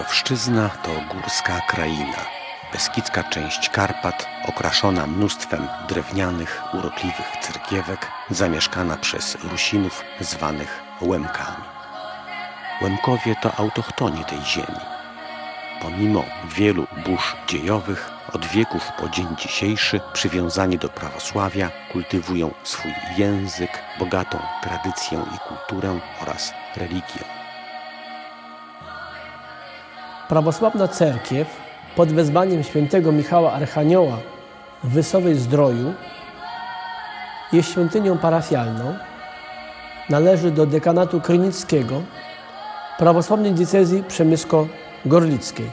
Łękowszczyzna to górska kraina, beskidzka część Karpat, okraszona mnóstwem drewnianych, urokliwych cerkiewek, zamieszkana przez Rusinów zwanych Łemkami. Łemkowie to autochtoni tej ziemi. Pomimo wielu burz dziejowych, od wieków po dzień dzisiejszy przywiązani do prawosławia kultywują swój język, bogatą tradycję i kulturę oraz religię. Prawosławna cerkiew pod wezwaniem świętego Michała Archanioła w Wysowej Zdroju jest świątynią parafialną, należy do dekanatu krynickiego prawosławnej diecezji przemysko-gorlickiej.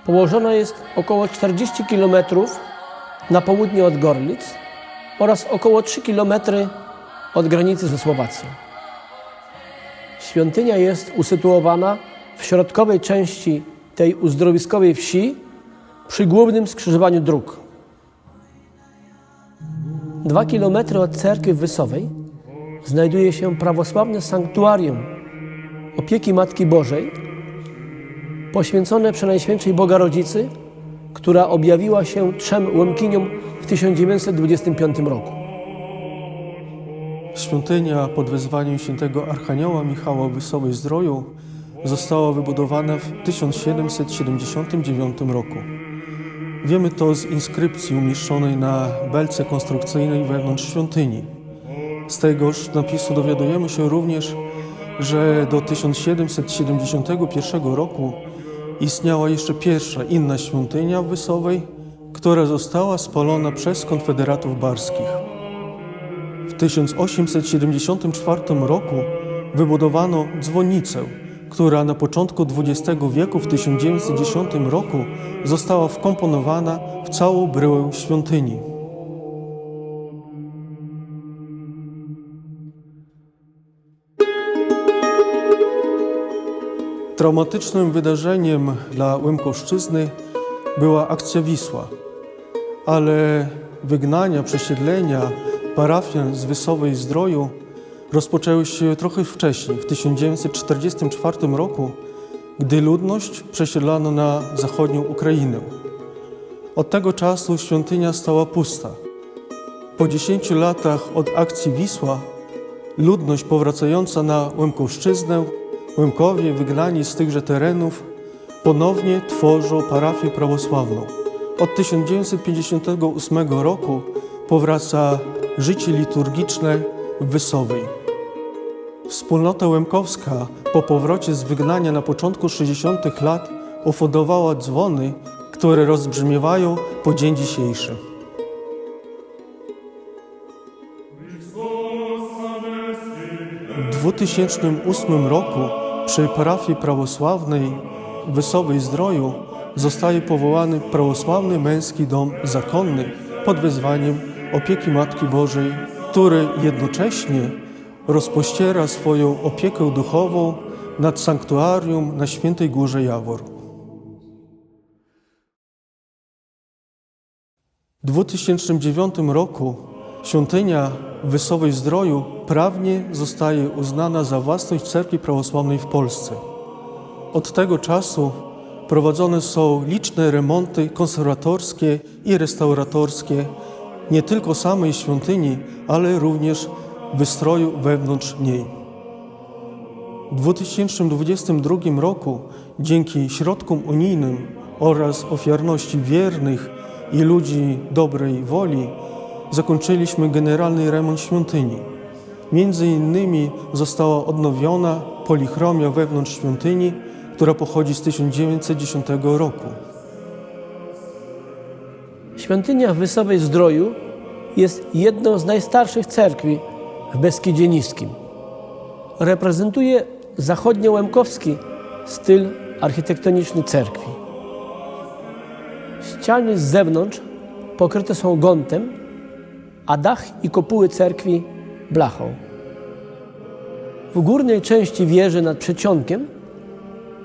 Położona jest około 40 km na południe od Gorlic oraz około 3 km od granicy ze Słowacją. Świątynia jest usytuowana w środkowej części tej uzdrowiskowej wsi przy głównym skrzyżowaniu dróg. 2 km od cerkwi Wysowej znajduje się prawosławne sanktuarium Opieki Matki Bożej poświęcone Przenajświętszej Bogarodzicy, która objawiła się 3 Łemkiniom w 1925 roku. Świątynia pod wezwaniem świętego Archanioła Michała w Wysowej Zdroju została wybudowana w 1779 roku. Wiemy to z inskrypcji umieszczonej na belce konstrukcyjnej wewnątrz świątyni. Z tegoż napisu dowiadujemy się również, że do 1771 roku istniała jeszcze pierwsza, inna świątynia w Wysowej, która została spalona przez konfederatów barskich. W 1874 roku wybudowano dzwonnicę, która na początku XX wieku w 1910 roku została wkomponowana w całą bryłę świątyni. Traumatycznym wydarzeniem dla Łemkowszczyzny była akcja Wisła, ale wygnania, przesiedlenia parafian z Wysowej Zdroju rozpoczęły się trochę wcześniej, w 1944 roku, gdy ludność przesiedlano na zachodnią Ukrainę. Od tego czasu świątynia stała pusta. Po 10 latach od akcji Wisła ludność powracająca na Łemkowszczyznę, Łemkowie wygnani z tychże terenów, ponownie tworzą parafię prawosławną. Od 1958 roku powraca życie liturgiczne w Wysowej. Wspólnota łemkowska po powrocie z wygnania na początku 60. lat ufundowała dzwony, które rozbrzmiewają po dzień dzisiejszy. W 2008 roku przy parafii prawosławnej w Wysowej Zdroju zostaje powołany prawosławny męski dom zakonny pod wezwaniem Opieki Matki Bożej, który jednocześnie rozpościera swoją opiekę duchową nad sanktuarium na Świętej Górze Jawor. W 2009 roku świątynia w Wysowej Zdroju prawnie zostaje uznana za własność Cerkwi Prawosławnej w Polsce. Od tego czasu prowadzone są liczne remonty konserwatorskie i restauratorskie nie tylko samej świątyni, ale również wystroju wewnątrz niej. W 2022 roku dzięki środkom unijnym oraz ofiarności wiernych i ludzi dobrej woli zakończyliśmy generalny remont świątyni. Między innymi została odnowiona polichromia wewnątrz świątyni, która pochodzi z 1910 roku. Świątynia w Wysowej Zdroju jest jedną z najstarszych cerkwi w Beskidzie Niskim. Reprezentuje zachodniołemkowski styl architektoniczny cerkwi. Ściany z zewnątrz pokryte są gontem, a dach i kopuły cerkwi blachą. W górnej części wieży nad przedsionkiem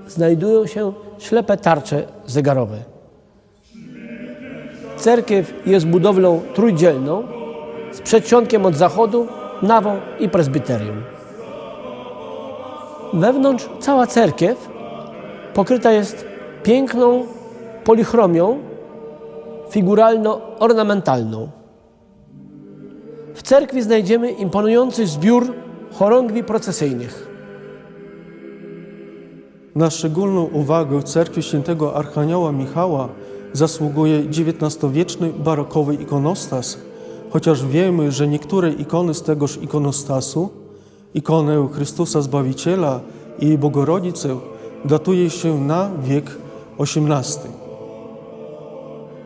znajdują się ślepe tarcze zegarowe. Cerkiew jest budowlą trójdzielną z przedsionkiem od zachodu, nawą i prezbiterium. Wewnątrz cała cerkiew pokryta jest piękną polichromią figuralno-ornamentalną. W cerkwi znajdziemy imponujący zbiór chorągwi procesyjnych. Na szczególną uwagę w cerkwi świętego Archanioła Michała zasługuje XIX-wieczny barokowy ikonostas, chociaż wiemy, że niektóre ikony z tegoż ikonostasu, ikonę Chrystusa Zbawiciela i Bogorodzicę, datuje się na wiek XVIII.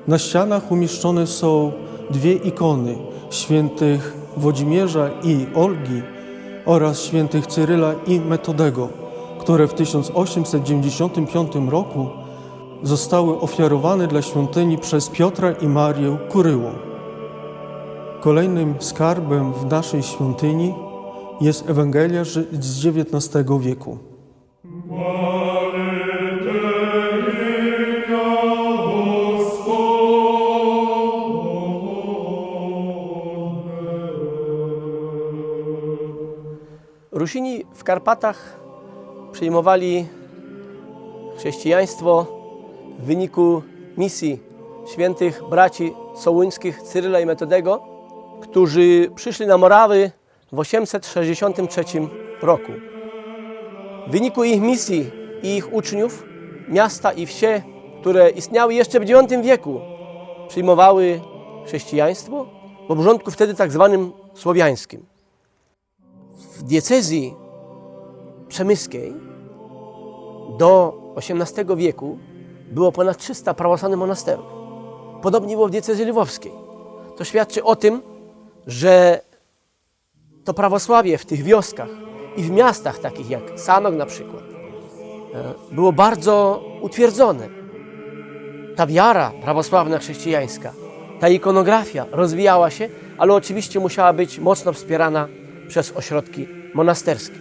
Na ścianach umieszczone są dwie ikony świętych Włodzimierza i Olgi oraz świętych Cyryla i Metodego, które w 1895 roku zostały ofiarowane dla świątyni przez Piotra i Marię Kuryłą. Kolejnym skarbem w naszej świątyni jest Ewangelia z XIX wieku. Rusini w Karpatach przyjmowali chrześcijaństwo w wyniku misji świętych braci sołuńskich Cyryla i Metodego, którzy przyszli na Morawy w 863 roku. W wyniku ich misji i ich uczniów miasta i wsie, które istniały jeszcze w IX wieku, przyjmowały chrześcijaństwo w obrządku wtedy tak zwanym słowiańskim. W diecezji przemyskiej do XVIII wieku było ponad 300 prawosławnych monasterów. Podobnie było w diecezji lwowskiej. To świadczy o tym, że to prawosławie w tych wioskach i w miastach takich jak Sanok na przykład było bardzo utwierdzone. Ta wiara prawosławna chrześcijańska, ta ikonografia rozwijała się, ale oczywiście musiała być mocno wspierana przez ośrodki monasterskie.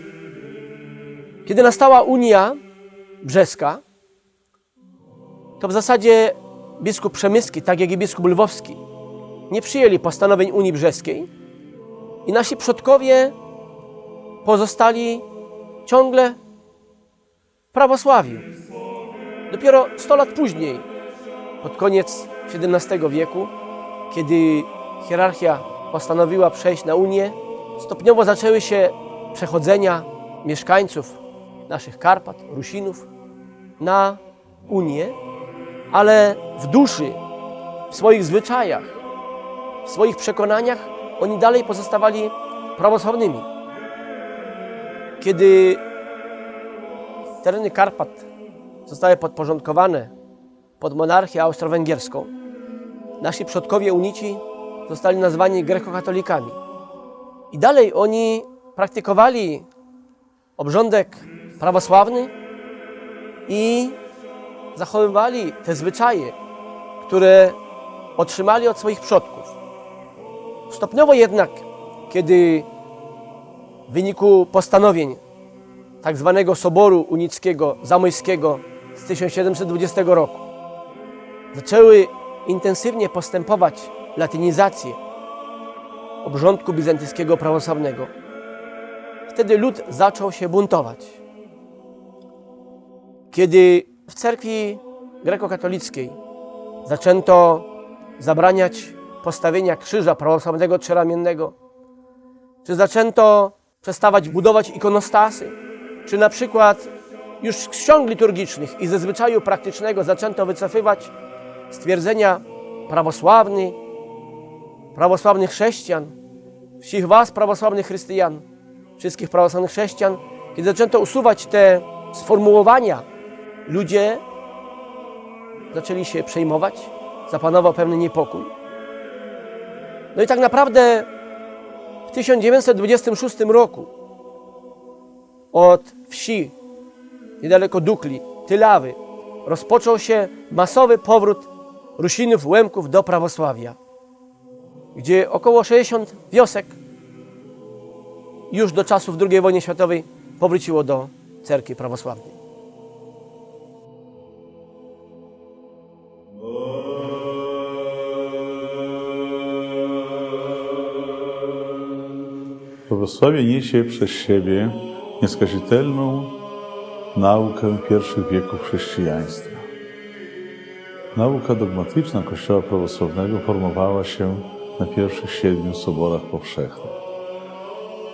Kiedy nastała Unia Brzeska, to w zasadzie biskup przemyski, tak jak i biskup lwowski, nie przyjęli postanowień Unii Brzeskiej i nasi przodkowie pozostali ciągle w prawosławiu. Dopiero 100 lat później, pod koniec XVII wieku, kiedy hierarchia postanowiła przejść na Unię, stopniowo zaczęły się przechodzenia mieszkańców naszych Karpat, Rusinów na Unię, ale w duszy, w swoich zwyczajach, w swoich przekonaniach oni dalej pozostawali prawosławnymi. Kiedy tereny Karpat zostały podporządkowane pod monarchię austro-węgierską, nasi przodkowie unici zostali nazwani grekokatolikami. I dalej oni praktykowali obrządek prawosławny i zachowywali te zwyczaje, które otrzymali od swoich przodków. Stopniowo jednak, kiedy w wyniku postanowień tak zwanego Soboru Unickiego Zamojskiego z 1720 roku zaczęły intensywnie postępować latynizacje obrządku bizantyjskiego prawosławnego, wtedy lud zaczął się buntować. Kiedy w cerkwi grekokatolickiej zaczęto zabraniać postawienia krzyża prawosławnego trzyramiennego, czy zaczęto przestawać budować ikonostasy, czy na przykład już z ksiąg liturgicznych i ze zwyczaju praktycznego zaczęto wycofywać stwierdzenia prawosławnych chrześcijan, wsich was prawosławnych chrystijan, wszystkich prawosławnych chrześcijan, kiedy zaczęto usuwać te sformułowania, ludzie zaczęli się przejmować, zapanował pewny niepokój. No i tak naprawdę w 1926 roku od wsi niedaleko Dukli, Tylawy, rozpoczął się masowy powrót Rusinów, Łemków do prawosławia, gdzie około 60 wiosek już do czasów II wojny światowej powróciło do cerkwi prawosławnej. Prawosławie niesie przez siebie nieskazitelną naukę pierwszych wieków chrześcijaństwa. Nauka dogmatyczna Kościoła prawosławnego formowała się na pierwszych 7 soborach powszechnych.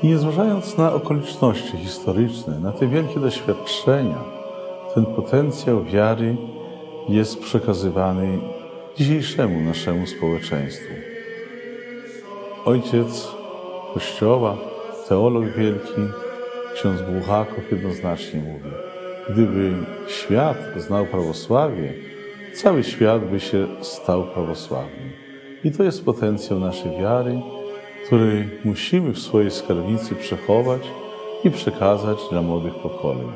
I nie zważając na okoliczności historyczne, na te wielkie doświadczenia, ten potencjał wiary jest przekazywany dzisiejszemu naszemu społeczeństwu. Ojciec Kościoła, teolog wielki, ksiądz Bułhakow jednoznacznie mówi: gdyby świat znał prawosławie, cały świat by się stał prawosławny. I to jest potencjał naszej wiary, który musimy w swojej skarbnicy przechować i przekazać dla młodych pokoleń.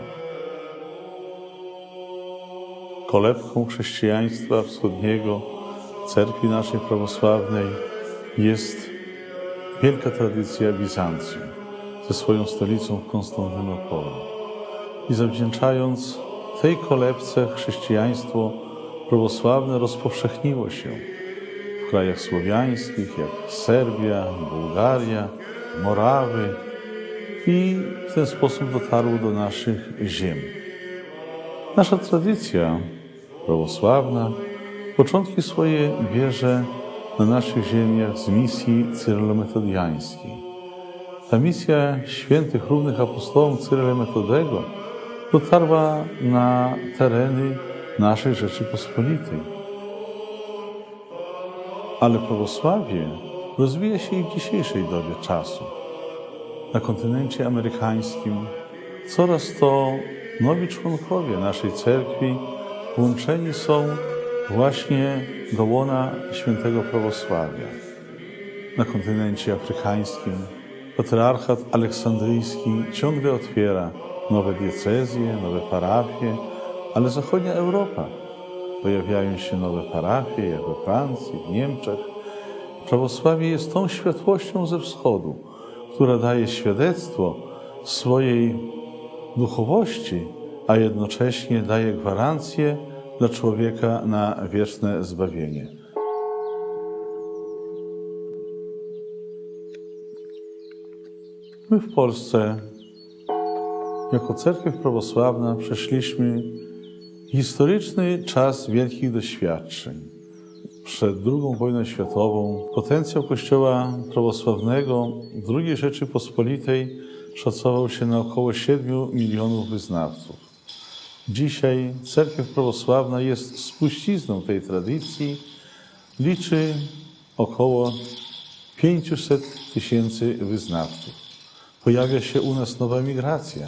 Kolebką chrześcijaństwa wschodniego, cerkwi naszej prawosławnej jest wielka tradycja Bizancjum ze swoją stolicą w Konstantynopolu. I zawdzięczając tej kolebce chrześcijaństwo prawosławne rozpowszechniło się w krajach słowiańskich, jak Serbia, Bułgaria, Morawy i w ten sposób dotarło do naszych ziem. Nasza tradycja prawosławna początki swoje bierze na naszych ziemiach z misji cyrylometodiańskiej. Ta misja świętych równych apostołom Cyryla i Metodego dotarła na tereny naszej Rzeczypospolitej. Ale prawosławie rozwija się i w dzisiejszej dobie czasu. Na kontynencie amerykańskim coraz to nowi członkowie naszej cerkwi włączeni są właśnie do łona świętego prawosławia. Na kontynencie afrykańskim patriarchat aleksandryjski ciągle otwiera nowe diecezje, nowe parafie, ale zachodnia Europa. Pojawiają się nowe parafie, jak we Francji, w Niemczech. Prawosławie jest tą światłością ze wschodu, która daje świadectwo swojej duchowości, a jednocześnie daje gwarancję dla człowieka na wieczne zbawienie. My w Polsce, jako cerkiew prawosławna, przeszliśmy historyczny czas wielkich doświadczeń. Przed II wojną światową potencjał Kościoła prawosławnego II Rzeczypospolitej szacował się na około 7 milionów wyznawców. Dzisiaj cerkiew prawosławna jest spuścizną tej tradycji, liczy około 500 000 wyznawców. Pojawia się u nas nowa migracja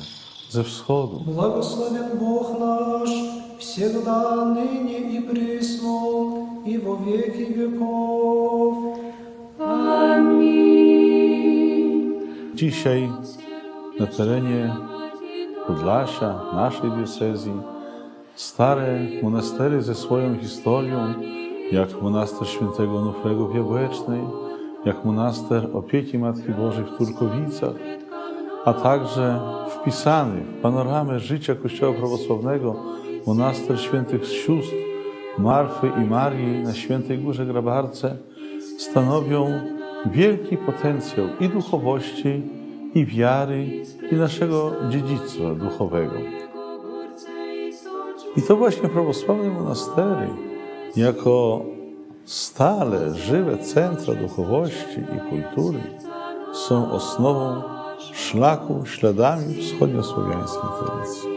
ze wschodu. Благословен Бог наш, всегда, ныне и присно, и во веки веков. Dzisiaj na terenie Podlasia, naszej diecezji, stare monastery ze swoją historią, jak monaster świętego Onufrego w Jabłecznej, jak monaster Opieki Matki Bożej w Turkowicach, a także wpisany w panoramę życia Kościoła prawosławnego monaster świętych sióstr Marfy i Marii na Świętej Górze Grabarce stanowią wielki potencjał i duchowości, i wiary, i naszego dziedzictwa duchowego. I to właśnie prawosławne monastery, jako stale żywe centra duchowości i kultury, są osnową szlaku, śladami wschodniosłowiańskiej tradycji.